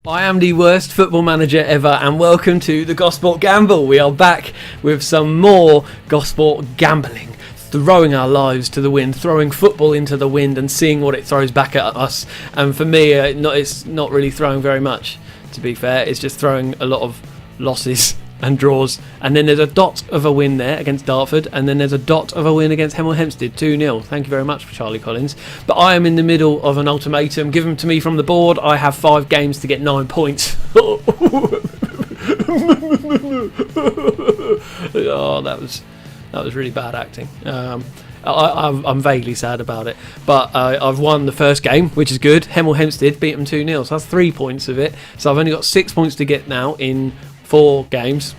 I am the worst football manager ever, and welcome to the Gosport Gamble. We are back with some more Gosport gambling, throwing our lives to the wind, throwing football into the wind and seeing what it throws back at us. And for me, it's not really throwing very much, to be fair. It's just throwing a lot of losses and draws, and then there's a dot of a win there against Dartford, and then there's a dot of a win against Hemel Hempstead, 2-0. Thank you very much for Charlie Collins. But I am in the middle of an ultimatum given to me from the board. I have 5 games to get 9 points. Oh, that was really bad acting. I'm vaguely sad about it, but I've won the first game, which is good. Hemel Hempstead beat them 2-0, so that's 3 points of it. So I've only got 6 points to get now in 4 games.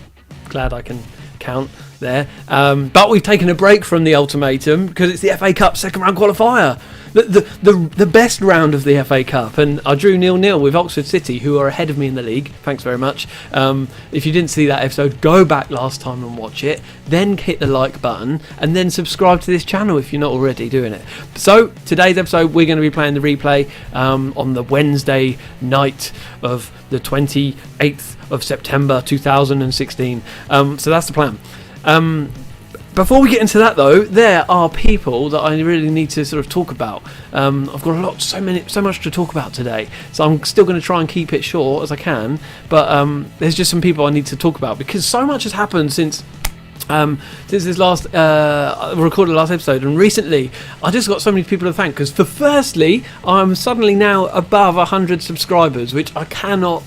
Glad I can count there. But we've taken a break from the ultimatum because it's the FA Cup second round qualifier. The best round of the FA Cup, and I drew 0-0 with Oxford City, who are ahead of me in the league. Thanks very much. If you didn't see that episode, go back last time and watch it, then hit the like button, and then subscribe to this channel if you're not already doing it. So today's episode, we're going to be playing the replay on the Wednesday night of the 28th of September 2016. So that's the plan. Before we get into that, though, there are people that I really need to sort of talk about. I've got so much to talk about today, so I'm still going to try and keep it short as I can. But there's just some people I need to talk about because so much has happened since this last recorded last episode, and recently I just got so many people to thank. Because firstly, I'm suddenly now above 100 subscribers, which I cannot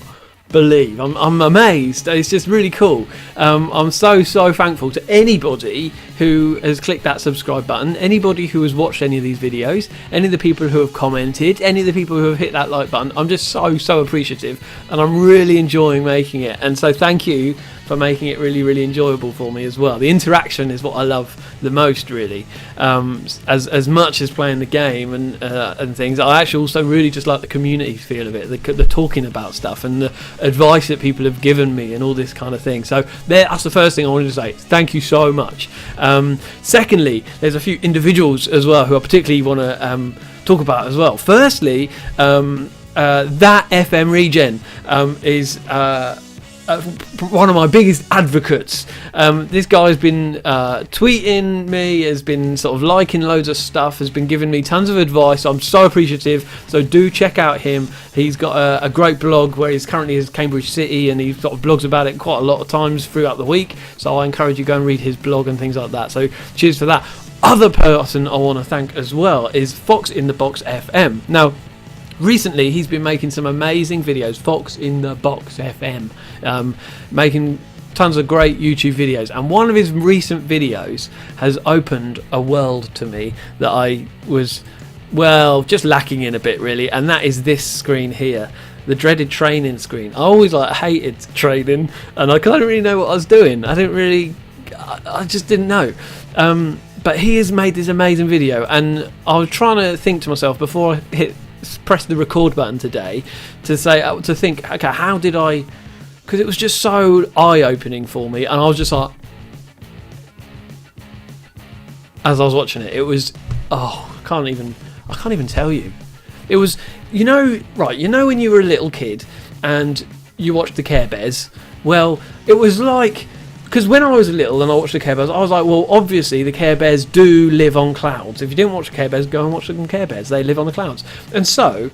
believe. I'm amazed. It's just really cool. I'm so thankful to anybody who has clicked that subscribe button, anybody who has watched any of these videos, any of the people who have commented, any of the people who have hit that like button. I'm just so appreciative, and I'm really enjoying making it. And so thank you for making it really enjoyable for me as well. The interaction is what I love the most, really. As much as playing the game and things, I actually also really just like the community feel of it, the talking about stuff and the advice that people have given me and all this kind of thing. So that's the first thing I wanted to say. Thank you so much. Secondly, there's a few individuals as well who I particularly want to talk about as well. Firstly, that FM Regen is one of my biggest advocates. This guy has been tweeting me, has been sort of liking loads of stuff, has been giving me tons of advice. I'm so appreciative, so do check out him. He's got a great blog where he's currently is Cambridge City, and he's got blogs about it quite a lot of times throughout the week, so I encourage you to go and read his blog and things like that. So cheers for that. Other person I want to thank as well is Fox in the Box FM. Now, recently he's been making some amazing videos. Fox in the Box FM, making tons of great YouTube videos, and one of his recent videos has opened a world to me that I was just lacking in a bit, really, and that is this screen here, the dreaded training screen. I always hated training, and I couldn't really know what I was doing. I just didn't know. But he has made this amazing video, and I was trying to think to myself before I press the record button today to think, okay, how did I? Because it was just so eye-opening for me, and I was just like, as I was watching it, it was, I can't even tell you. It was, you know when you were a little kid and you watched the Care Bears. Well, it was like, because when I was little and I watched the Care Bears, I was like, well, obviously the Care Bears do live on clouds. If you didn't watch the Care Bears, go and watch the Care Bears. They live on the clouds. And so,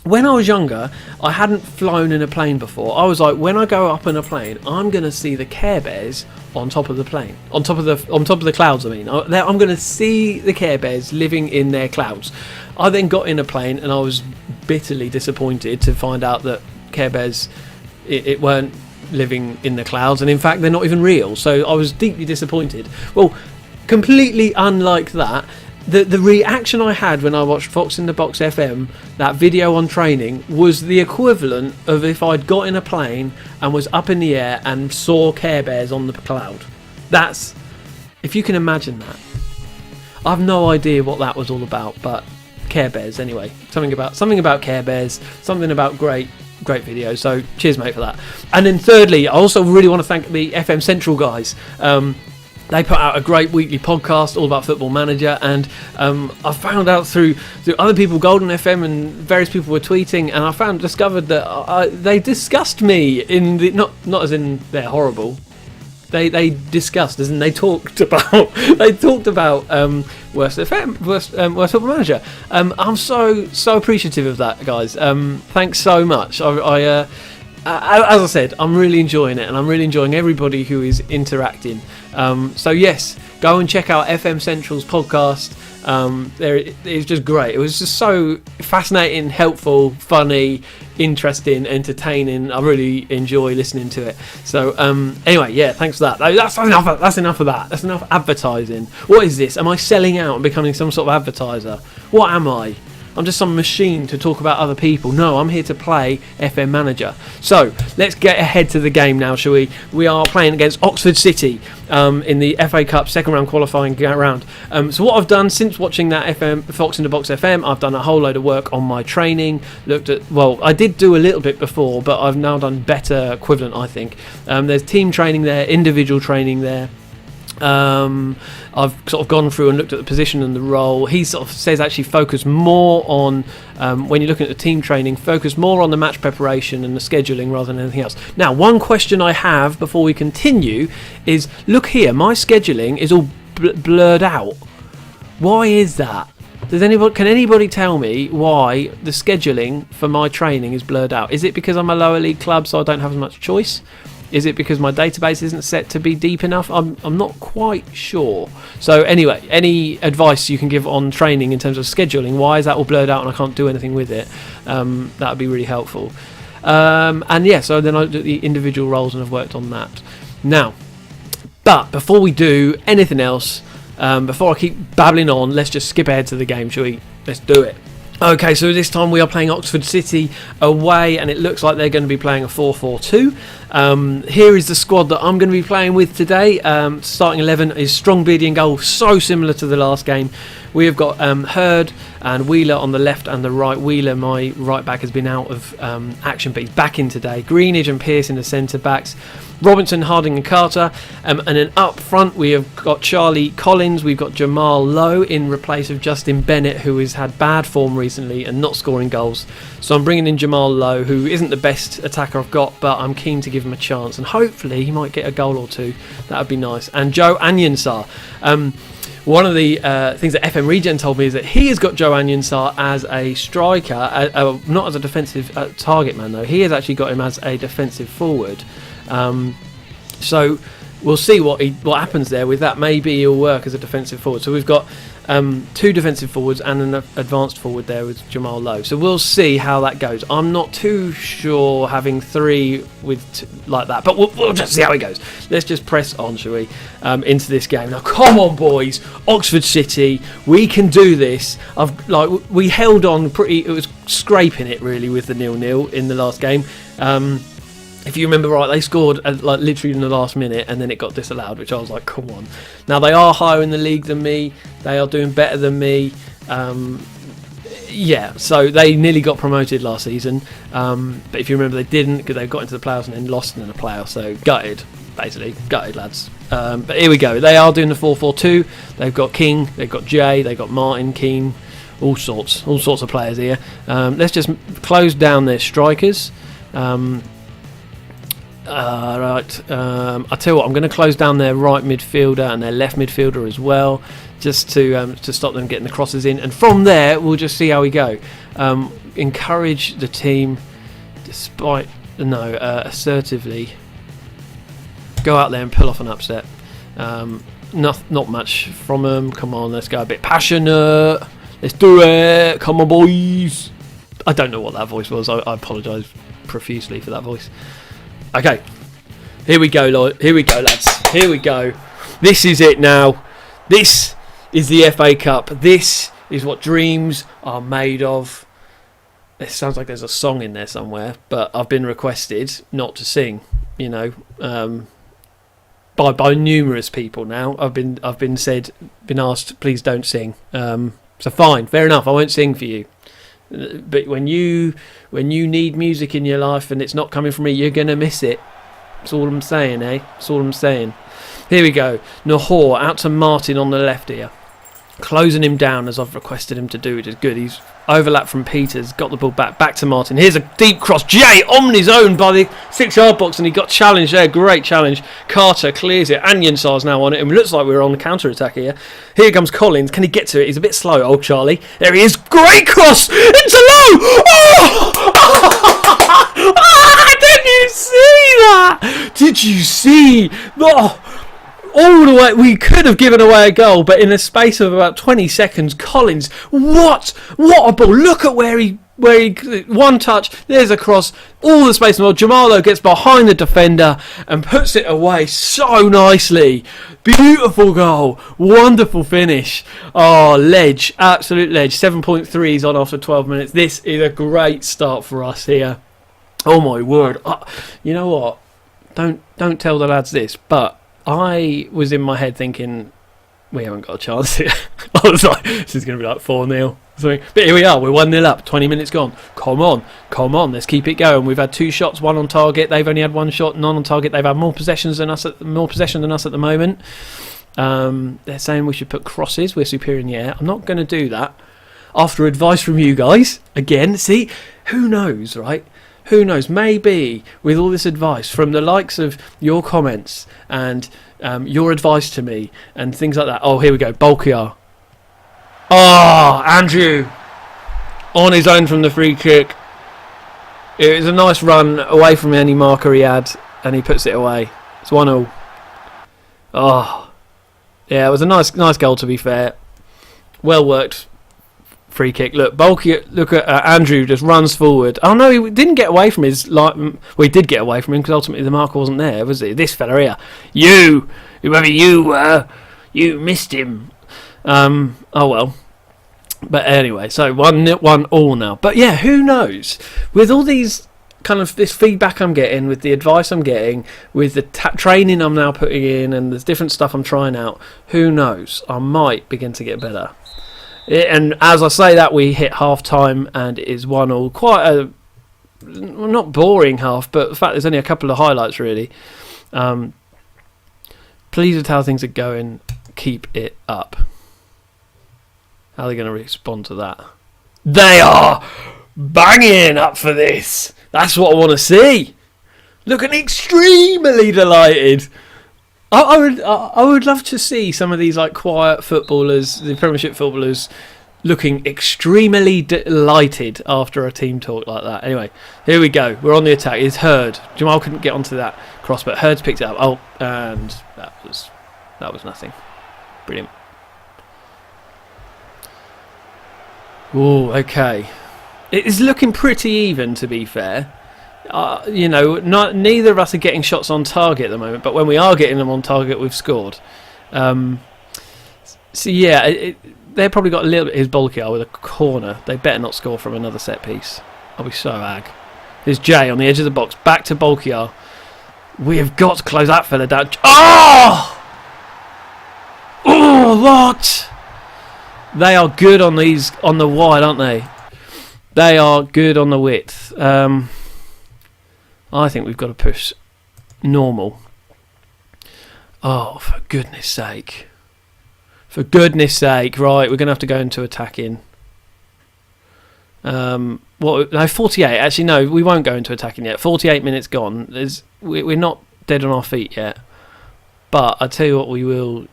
when I was younger, I hadn't flown in a plane before. I was like, when I go up in a plane, I'm going to see the Care Bears on top of the plane, on top of the clouds. I'm going to see the Care Bears living in their clouds. I then got in a plane, and I was bitterly disappointed to find out that Care Bears it weren't living in the clouds, and in fact they're not even real. So I was deeply disappointed. Well, completely unlike that, the reaction I had when I watched Fox in the Box FM, that video on training, was the equivalent of if I'd got in a plane and was up in the air and saw Care Bears on the cloud. That's, if you can imagine that. I have no idea what that was all about, but Care Bears anyway. Something about Care Bears, something about great video. So cheers, mate, for that. And then thirdly, I also really want to thank the FM Central guys. They put out a great weekly podcast all about Football Manager, and I found out through other people, Golden FM and various people were tweeting, and I discovered that they discussed me in the not as in they're horrible. They discussed, as in they talked about Worst Football Manager. I'm so appreciative of that, guys. Thanks so much. As I said, I'm really enjoying it, and I'm really enjoying everybody who is interacting. So yes, go and check out FM Central's podcast. It's just great. It was just so fascinating, helpful, funny, interesting, entertaining. I really enjoy listening to it. So anyway, yeah, thanks for that. That's enough of that. That's enough advertising. What is this? Am I selling out and becoming some sort of advertiser? What am I? I'm just some machine to talk about other people. No, I'm here to play FM Manager. So let's get ahead to the game now, shall we? We are playing against Oxford City in the FA Cup second round qualifying round. So what I've done since watching that Fox in the Box FM, I've done a whole load of work on my training. I did do a little bit before, but I've now done better equivalent, I think. There's team training there, individual training there. I've sort of gone through and looked at the position and the role. He sort of says actually focus more on, when you're looking at the team training, focus more on the match preparation and the scheduling rather than anything else. Now, one question I have before we continue is, look here, my scheduling is all blurred out. Why is that? Can anybody tell me why the scheduling for my training is blurred out? Is it because I'm a lower league club so I don't have as much choice? Is it because my database isn't set to be deep enough? I'm not quite sure. So anyway, any advice you can give on training in terms of scheduling? Why is that all blurred out and I can't do anything with it? That would be really helpful. So then I do the individual roles and I've worked on that. Now, but before we do anything else, before I keep babbling on, let's just skip ahead to the game, shall we? Let's do it. Okay, so this time we are playing Oxford City away, and it looks like they're going to be playing a 4-4-2. Here is the squad that I'm going to be playing with today. Starting 11 is Strongbeardy in goal, so similar to the last game. We have got Hurd and Wheeler on the left and the right. Wheeler, my right back, has been out of action, but he's back in today. Greenidge and Pearce in the centre backs. Robinson, Harding and Carter. And then up front we have got Charlie Collins. We've got Jamal Lowe in replace of Justin Bennett, who has had bad form recently and not scoring goals. So I'm bringing in Jamal Lowe, who isn't the best attacker I've got, but I'm keen to give him a chance. And hopefully he might get a goal or two. That would be nice. And Joe Anyansar. One of the things that FM Regen told me is that he has got Joe Anyansar as a striker, not as a defensive target man though. He has actually got him as a defensive forward. So we'll see what happens there with that. Maybe he'll work as a defensive forward. So we've got two defensive forwards and an advanced forward there with Jamal Lowe. So we'll see how that goes. I'm not too sure having three with like that, but we'll just see how it goes. Let's just press on, shall we, into this game. Now, come on, boys, Oxford City, we can do this. We held on pretty. It was scraping it really with the 0-0 in the last game. If you remember right, they scored literally in the last minute and then it got disallowed, which I was like, come on. Now, they are higher in the league than me. They are doing better than me. So they nearly got promoted last season. But if you remember, they didn't because they got into the playoffs and then lost in the playoffs. So gutted, basically. Gutted, lads. But here we go. They are doing the 4-4-2. They've got King, they've got Jay, they've got Martin, Keane, all sorts of players here. Let's just close down their strikers. I tell you what, I'm going to close down their right midfielder and their left midfielder as well, just to stop them getting the crosses in, and from there we'll just see how we go. Encourage the team, assertively go out there and pull off an upset. Not much from them. Come on, let's go a bit passionate. Let's do it. Come on, boys. I don't know what that voice was. I apologise profusely for that voice. Okay, here we go, lads. Here we go. This is it now. This is the FA Cup. This is what dreams are made of. It sounds like there's a song in there somewhere, but I've been requested not to sing. By numerous people now. I've been asked, please don't sing. So fine, fair enough. I won't sing for you. But when you need music in your life and it's not coming from me, you're gonna miss it. That's all I'm saying, eh? That's all I'm saying. Here we go. Nahor out to Martin on the left here. Closing him down as I've requested him to do, which is good. He's overlapped from Peters, got the ball back to Martin. Here's a deep cross. Jay on his own by the 6-yard box, and he got challenged there. Great challenge. Carter clears it. Anyonsar's now on it, and it looks like we're on the counter-attack here. Here comes Collins. Can he get to it? He's a bit slow, old Charlie. There he is. Great cross into low. Oh! Did you see that? Did you see? Oh! All the way, we could have given away a goal, but in the space of about 20 seconds, Collins, what a ball! Look at where he, one touch, there's a cross, all the space in the world. Jamalo gets behind the defender and puts it away so nicely. Beautiful goal, wonderful finish. Oh, ledge, absolute ledge. 7.3 is on after 12 minutes. This is a great start for us here. Oh my word! You know what? Don't tell the lads this, but I was in my head thinking, we haven't got a chance here. I was like, this is going to be like 4-0. But here we are, we're 1-0 up, 20 minutes gone. Come on, let's keep it going. We've had 2 shots, 1 on target. They've only had 1 shot, none on target. They've had more possession than us at the moment. They're saying we should put crosses. We're superior in the air. I'm not going to do that. After advice from you guys, again, see, who knows, right? Who knows? Maybe with all this advice from the likes of your comments and your advice to me and things like that. Oh, here we go. Bolkiar. Oh, Andrew on his own from the free kick. It was a nice run away from any marker he had, and he puts it away. It's 1-0. Oh, yeah, it was a nice goal, to be fair. Well worked. Free kick. Look at Andrew just runs forward. Oh no, he didn't get away from his he did get away from him because ultimately the marker wasn't there, was he? This fella here, whoever you were, you missed him. Oh well. But anyway, so 1-1 now. But yeah, who knows? With all these kind of this feedback I'm getting, with the advice I'm getting, with the training I'm now putting in, and the different stuff I'm trying out, who knows? I might begin to get better. And as I say that, we hit half-time and it is 1-1. Quite a, not boring half, but the fact there's only a couple of highlights, really. Pleased with how things are going. Keep it up. How are they going to respond to that? They are banging up for this. That's what I want to see. Looking extremely delighted. I would love to see some of these like quiet footballers, the Premiership footballers, looking extremely delighted after a team talk like that. Anyway, here we go. We're on the attack. It's Hurd. Jamal couldn't get onto that cross, but Hurd's picked it up. Oh, and that was nothing. Brilliant. Oh, okay. It is looking pretty even, to be fair. Neither of us are getting shots on target at the moment, but when we are getting them on target, we've scored. So yeah, they've probably got a little bit. Here's Bolkiar with a corner. They better not score from another set piece. I'll be so ag. Here's Jay on the edge of the box. Back to Bolkiar. We have got to close that fella down. Oh! Oh, what? They are good on these on the wide, aren't they? They are good on the width. I think we've got to push normal. Oh, for goodness sake. For goodness sake. Right, we're going to have to go into attacking. 48. Actually, no, we won't go into attacking yet. 48 minutes gone. We're not dead on our feet yet. But I tell you what, we will...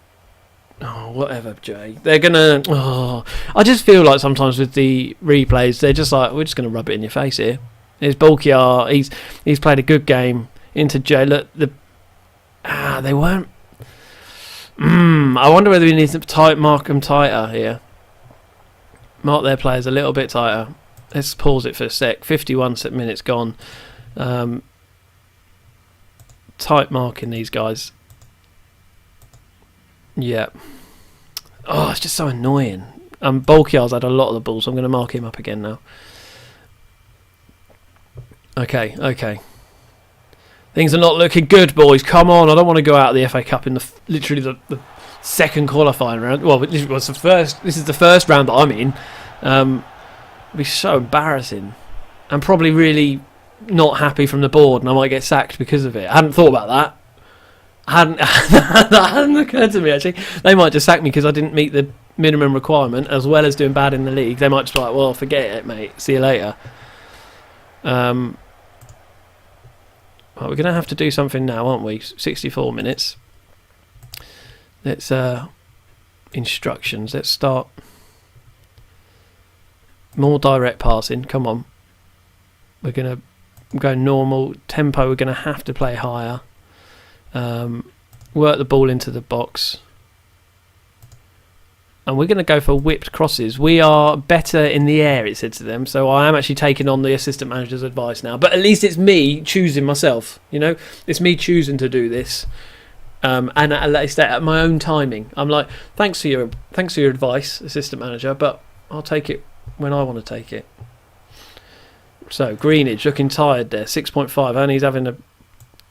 Oh, whatever, Jay. They're going to... Oh, I just feel like sometimes with the replays, they're just like, we're just going to rub it in your face here. There's Bolkiar. He's played a good game into Jay. Look, they weren't. I wonder whether we need to mark them tighter here. Mark their players a little bit tighter. Let's pause it for a sec. 51 minutes gone. Tight marking these guys. Yeah. Oh, it's just so annoying. Bolkiar's had a lot of the balls, so I'm going to mark him up again now. Okay. Things are not looking good, boys. Come on, I don't want to go out of the FA Cup in literally the second qualifying round. Well, this was the first. This is the first round that I'm in. It'd be so embarrassing. I'm probably really not happy from the board, and I might get sacked because of it. I hadn't thought about that. That hadn't occurred to me, actually. They might just sack me because I didn't meet the minimum requirement, as well as doing bad in the league. They might just be like, well, forget it, mate. See you later. Well, we're going to have to do something now, aren't we? 64 minutes. Let's instructions. Let's start. More direct passing. Come on. We're going to go normal tempo. We're going to have to play higher. Work the ball into the box. And we're going to go for whipped crosses. We are better in the air, it said to them. So I am actually taking on the assistant manager's advice now. But at least it's me choosing myself. You know, it's me choosing to do this, and at least at my own timing. I'm like, thanks for your advice, assistant manager, but I'll take it when I want to take it. So Greenidge looking tired there, 6.5, and he's having a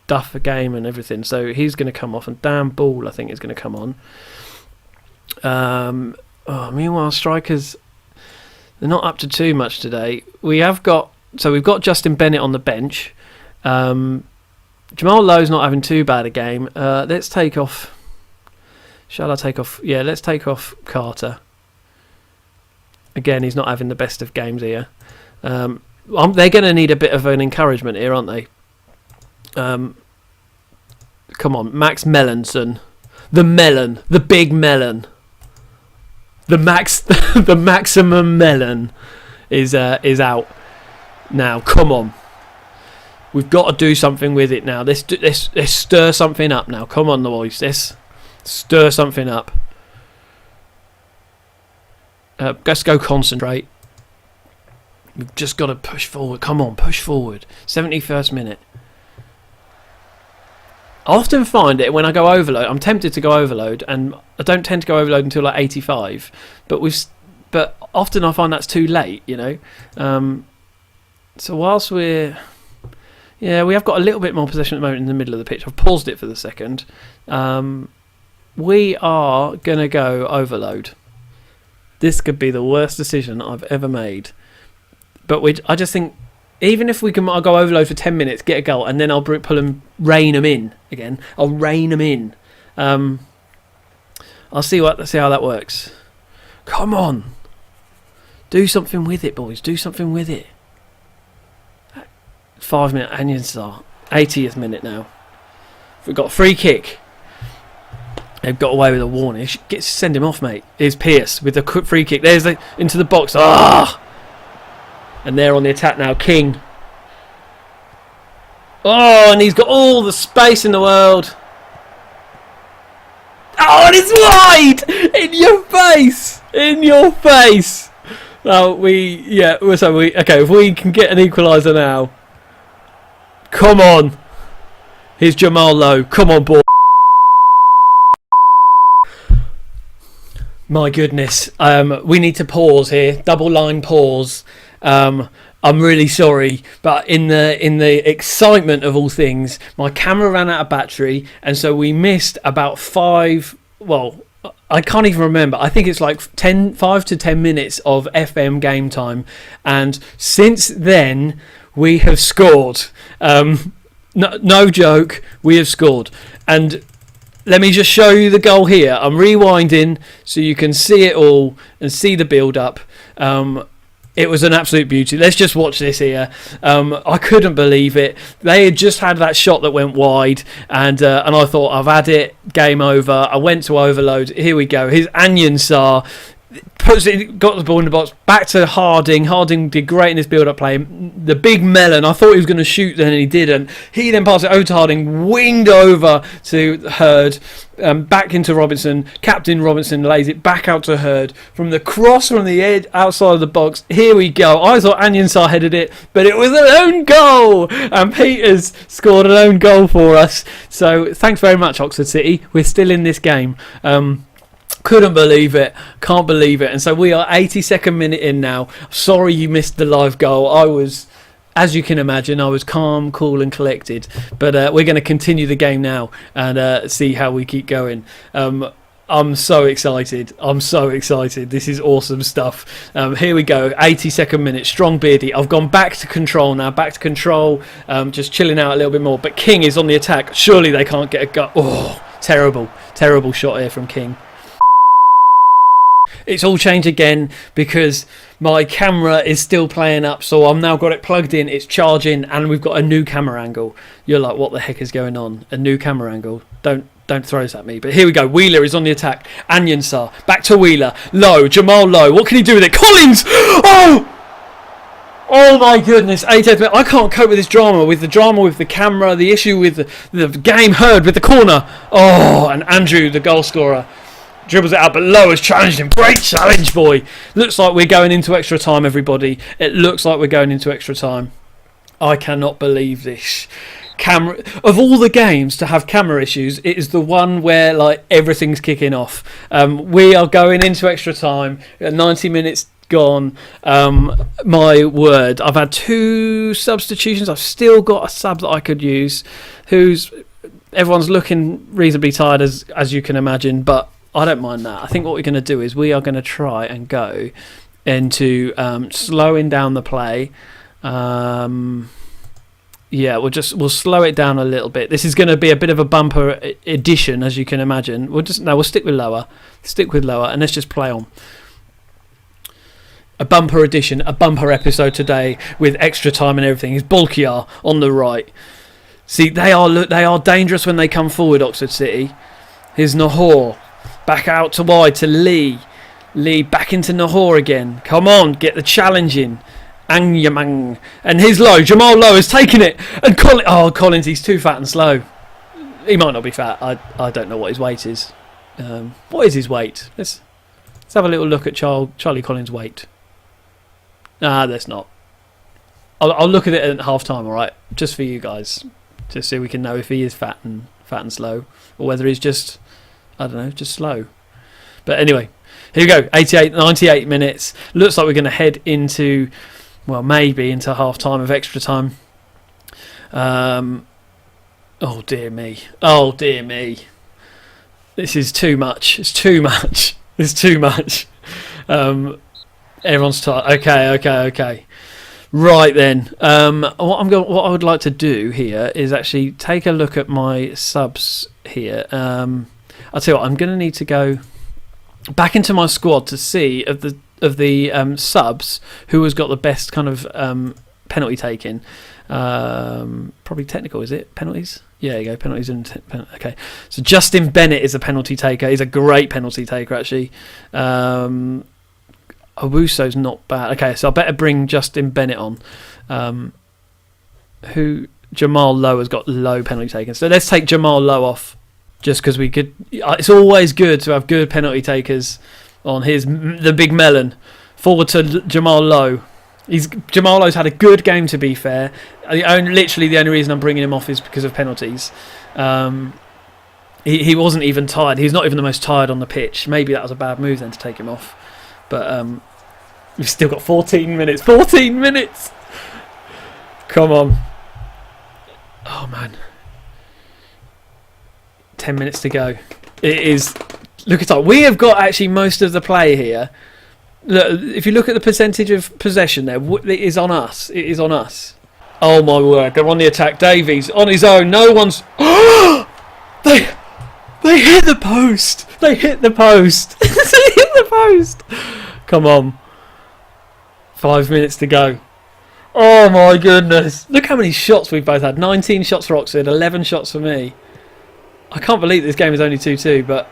duff game and everything. So he's going to come off, and Dan Ball I think is going to come on. Meanwhile, strikers, they're not up to too much today. We've got Justin Bennett on the bench. Jamal Lowe's not having too bad a game. Let's take off. Shall I take off? Yeah, let's take off Carter. Again, he's not having the best of games here. They're going to need a bit of an encouragement here, aren't they? Come on, Max Mellenson, the melon, the big melon. The maximum melon is out now. Come on, we've got to do something with it now. Let's stir something up now. Come on, the boys. Let's stir something up. Let's go concentrate. We've just got to push forward. Come on, push forward. 71st minute. I often find it when I go overload. I'm tempted to go overload, and I don't tend to go overload until like 85. But often I find that's too late, you know. So whilst we have got a little bit more possession at the moment in the middle of the pitch. I've paused it for the second. We are gonna go overload. This could be the worst decision I've ever made. But I just think, even if we can, I'll go overload for 10 minutes, get a goal, and then I'll pull them, rein them in again. I'll rein them in. Let's see how that works. Come on, do something with it, boys. Do something with it. 5 minute Anyonstar, 80th minute now. We've got a free kick. They've got away with a warning. Send him off, mate. Here's Pierce with the quick free kick. There's into the box. And they're on the attack now. King. Oh, and he's got all the space in the world. Oh, and it's wide! In your face! In your face! Okay, if we can get an equaliser now. Come on. Here's Jamal Lowe. Come on, boy. My goodness. We need to pause here. Double line pause. I'm really sorry, but in the excitement of all things, my camera ran out of battery, and so we missed about 5. Well, I can't even remember. I think it's like 5 to 10 minutes of FM game time, and since then we have scored. No joke, we have scored. And let me just show you the goal here. I'm rewinding so you can see it all and see the build up. It was an absolute beauty. Let's just watch this here. I couldn't believe it. They had just had that shot that went wide, and I thought, I've had it. Game over. I went to overload. Here we go. Here's Anyonstar. Got the ball in the box. Back to Harding. Harding did great in his build-up play. The big melon. I thought he was going to shoot, then he didn't. He then passed it over to Harding. Winged over to Hurd. Back into Robinson. Captain Robinson lays it back out to Hurd. From the cross from the edge outside of the box. Here we go. I thought Anyonsar headed it, but it was an own goal. And Peters scored an own goal for us. So thanks very much, Oxford City. We're still in this game. Couldn't believe it. Can't believe it. And so we are 82nd minute in now. Sorry you missed the live goal. I was, as you can imagine, I was calm, cool and collected. But we're going to continue the game now and see how we keep going. I'm so excited. This is awesome stuff. Here we go. 82nd minute. Strong Beardy. I've gone back to control now. Just chilling out a little bit more. But King is on the attack. Surely they can't get a gut. Oh, terrible shot here from King. It's all changed again because my camera is still playing up. So I've now got it plugged in. It's charging, and we've got a new camera angle. You're like, what the heck is going on? A new camera angle. Don't throw this at me. But here we go. Wheeler is on the attack. Anyansar. Back to Wheeler. Low. Jamal Low. What can he do with it? Collins! Oh my goodness. 88th minute. I can't cope with this drama. With the camera, the issue with the game heard with the corner. Oh, and Andrew, the goal scorer, dribbles it out, but Low has challenged him. Great challenge, boy. Looks like we're going into extra time, everybody. It looks like we're going into extra time. I cannot believe this. Camera of all the games to have camera issues, it is the one where like everything's kicking off. We are going into extra time. 90 minutes gone. My word, I've had 2 substitutions. I've still got a sub that I could use. Everyone's looking reasonably tired as you can imagine, but I don't mind that. I think what we're going to do is we are going to try and go into slowing down the play. Yeah, we'll slow it down a little bit. This is going to be a bit of a bumper edition, as you can imagine. We'll stick with lower, and let's just play on. A bumper edition, a bumper episode today with extra time and everything. Is Bolkiar on the right? See, they are dangerous when they come forward. Oxford City. Here's Nahor back out to wide to Lee. Lee back into Nahor again. Come on, get the challenge in. Angyamang. And here's Low. Jamal Low has taken it. And Collins, he's too fat and slow. He might not be fat. I don't know what his weight is. What is his weight? Let's have a little look at Charlie Collins' weight. There's not. I'll look at it at half time, alright? Just for you guys. Just so we can know if he is fat and slow. Or whether he's just, I don't know, just slow. But anyway, here we go. 98 minutes. Looks like we're going to head into, well, maybe into half time of extra time. Oh dear me. This is too much. It's too much. Everyone's tired. Okay. Right then. What I would like to do here is actually take a look at my subs here. I'll tell you what. I'm going to need to go back into my squad to see of the subs who has got the best kind of penalty taking. Probably technical, is it? Penalties? Yeah, there you go. Penalties and okay. So Justin Bennett is a penalty taker. He's a great penalty taker, actually. Owuso's not bad. Okay, so I better bring Justin Bennett on. Jamal Low has got low penalty taking. So let's take Jamal Low off, just because we could. It's always good to have good penalty takers on. Here's the big melon. Forward to Jamal Low. Jamal Low's had a good game, to be fair. Literally the only reason I'm bringing him off is because of penalties. He wasn't even tired. He's not even the most tired on the pitch. Maybe that was a bad move then to take him off. But we've still got 14 minutes. 14 minutes! Come on. Oh, man. 10 minutes to go. It is... Look at that. We have got actually most of the play here. Look, if you look at the percentage of possession there, it is on us. It is on us. Oh, my word. They're on the attack. Davies on his own. No one's... They hit the post. They hit the post. They hit the post. Come on. 5 minutes to go. Oh my goodness. Look how many shots we've both had. 19 shots for Oxford, 11 shots for me. I can't believe this game is only 2-2, but...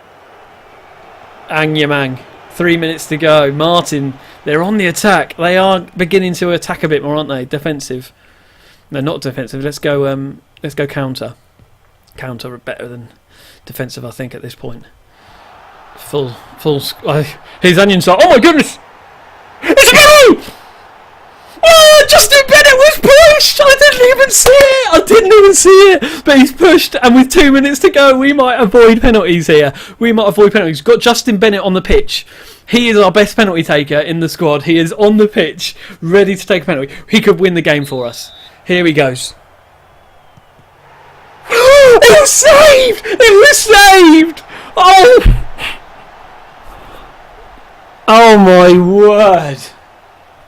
Angyamang. 3 minutes to go. Martin, they're on the attack. They are beginning to attack a bit more, aren't they? Defensive. No, not defensive. Let's go counter. Counter better than defensive, I think, at this point. Full. Here's Anyansar. Oh my goodness! It's a goal! Oh, Justin Bennett was pushed! I didn't even see it! But he's pushed, and with 2 minutes to go, we might avoid penalties here. We've got Justin Bennett on the pitch. He is our best penalty taker in the squad. He is on the pitch, ready to take a penalty. He could win the game for us. Here he goes. It was saved! Oh! Oh my word!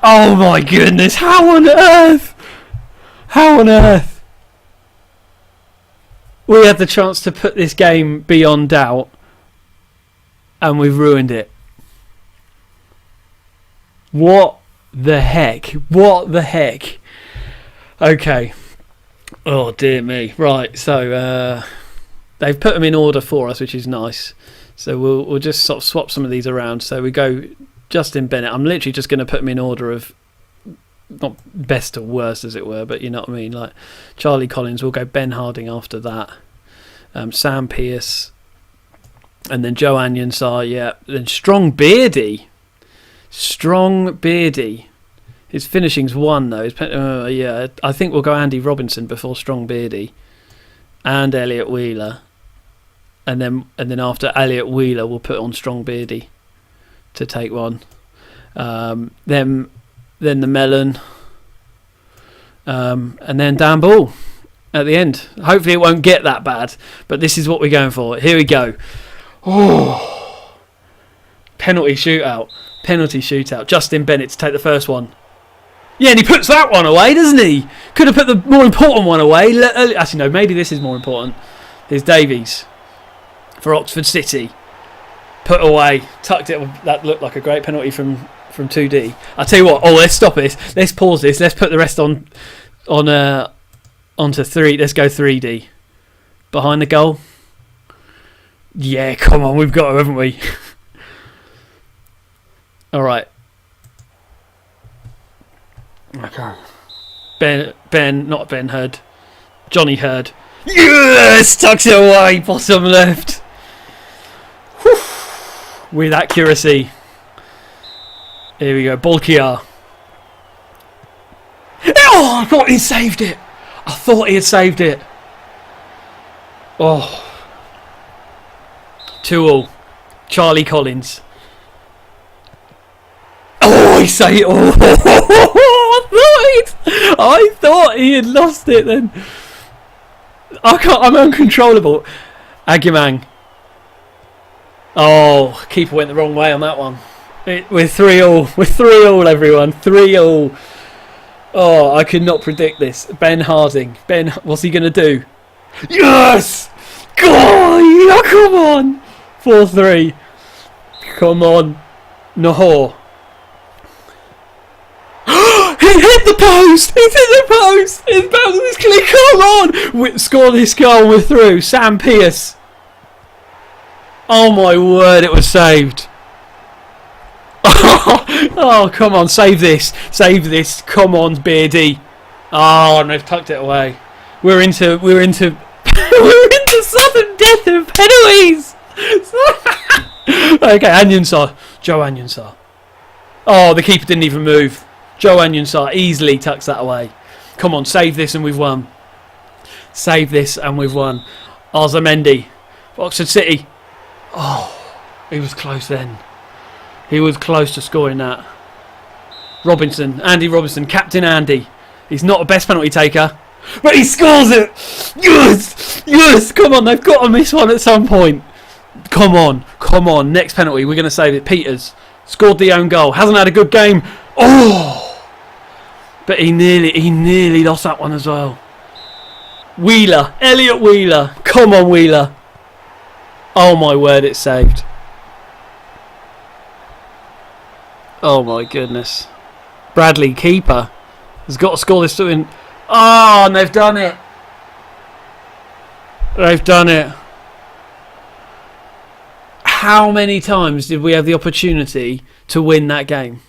Oh my goodness! How on earth? How on earth? We had the chance to put this game beyond doubt, and we've ruined it. What the heck? What the heck? Okay. Oh dear me. Right, so they've put them in order for us, which is nice. So we'll just sort of swap some of these around. So we go Justin Bennett. I'm literally just going to put them in order of not best to worst, as it were, but you know what I mean. Like Charlie Collins, we'll go Ben Harding after that. Sam Pearce, and then Joe Anyonsar. Yeah, then Strong Beardy. His finishing's 1 though. Yeah, I think we'll go Andy Robinson before Strong Beardy, and Elliot Wheeler, and then after Elliot Wheeler we'll put on Strong Beardy to take 1. Then the Melon, and then Dan Ball at the end. Hopefully it won't get that bad, but this is what we're going for. Here we go. Oh, penalty shootout. Justin Bennett to take the first one. Yeah, and he puts that one away, doesn't he? Could have put the more important one away. Actually, no, maybe this is more important. Here's Davies for Oxford City. Put away. Tucked it. That looked like a great penalty from 2D. I'll tell you what. Oh, let's stop this. Let's pause this. Let's put the rest onto 3. Let's go 3D. Behind the goal. Yeah, come on. We've got her, haven't we? All right. Okay. Not Ben Hurd. Johnny Hurd. Yes! Tucks it away, bottom left. Whew. With accuracy. Here we go, Bolkiar. Oh, I thought he saved it. Oh. 2-2. Charlie Collins. Oh, he saved it. Oh, I thought he had lost it then. I'm uncontrollable. Aguiman. Oh, keeper went the wrong way on that one. We're 3-3, everyone. 3-3. Oh, I could not predict this. Ben Harding. What's he going to do? Yes! God, yeah, come on. 4-3. Come on. Nahor. He hit the post! His bounce is clear. Come on! Score this goal, we're through. Sam Pearce. Oh my word, it was saved. Oh, come on, save this. Come on, Beardy. Oh, and they've tucked it away. We're into we're into sudden death of penalties. Okay, Joe Anyonsar. Oh, the keeper didn't even move. Joe Anyonsar easily tucks that away. Come on, save this and we've won. Arzamendi, Oxford City. Oh, he was close then. He was close to scoring that. Andy Robinson, Captain Andy. He's not a best penalty taker, but he scores it. Yes, come on, they've got to miss one at some point. Come on, next penalty, we're going to save it. Peters scored the own goal, hasn't had a good game. Oh, but he nearly lost that one as well. Elliot Wheeler, come on Wheeler. Oh my word, it's saved. Oh my goodness. Bradley, keeper, has got to score this win. Oh, and they've done it. How many times did we have the opportunity to win that game?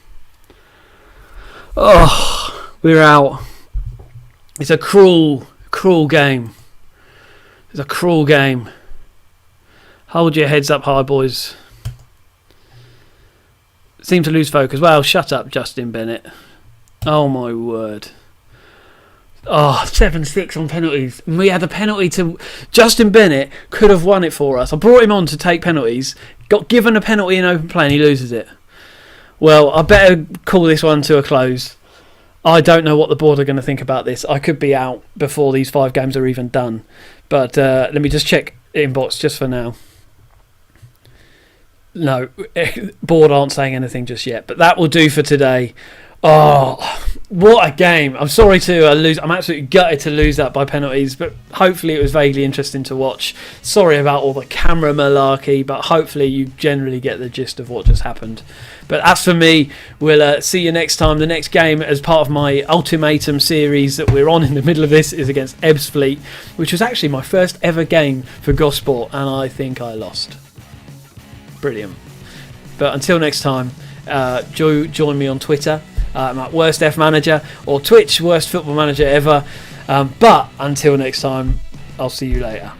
Oh, we're out. It's a cruel game. Hold your heads up high, boys. Seem to lose focus. Well, shut up, Justin Bennett. Oh my word. Oh, 7-6 on penalties. We had a penalty to... Justin Bennett could have won it for us. I brought him on to take penalties. Got given a penalty in open play and he loses it. Well, I better call this one to a close. I don't know what the board are going to think about this. I could be out before these 5 games are even done. But let me just check inbox just for now. No, board aren't saying anything just yet, but that will do for today. Oh, what a game. I'm sorry to lose. I'm absolutely gutted to lose that by penalties, but hopefully it was vaguely interesting to watch. Sorry about all the camera malarkey, but hopefully you generally get the gist of what just happened. But as for me, we'll see you next time. The next game, as part of my ultimatum series that we're on in the middle of this, is against Ebbsfleet, which was actually my first ever game for Gosport, and I think I lost. Brilliant. But until next time, join me on Twitter. I'm at Worst F Manager, or Twitch, Worst Football Manager Ever. But until next time, I'll see you later.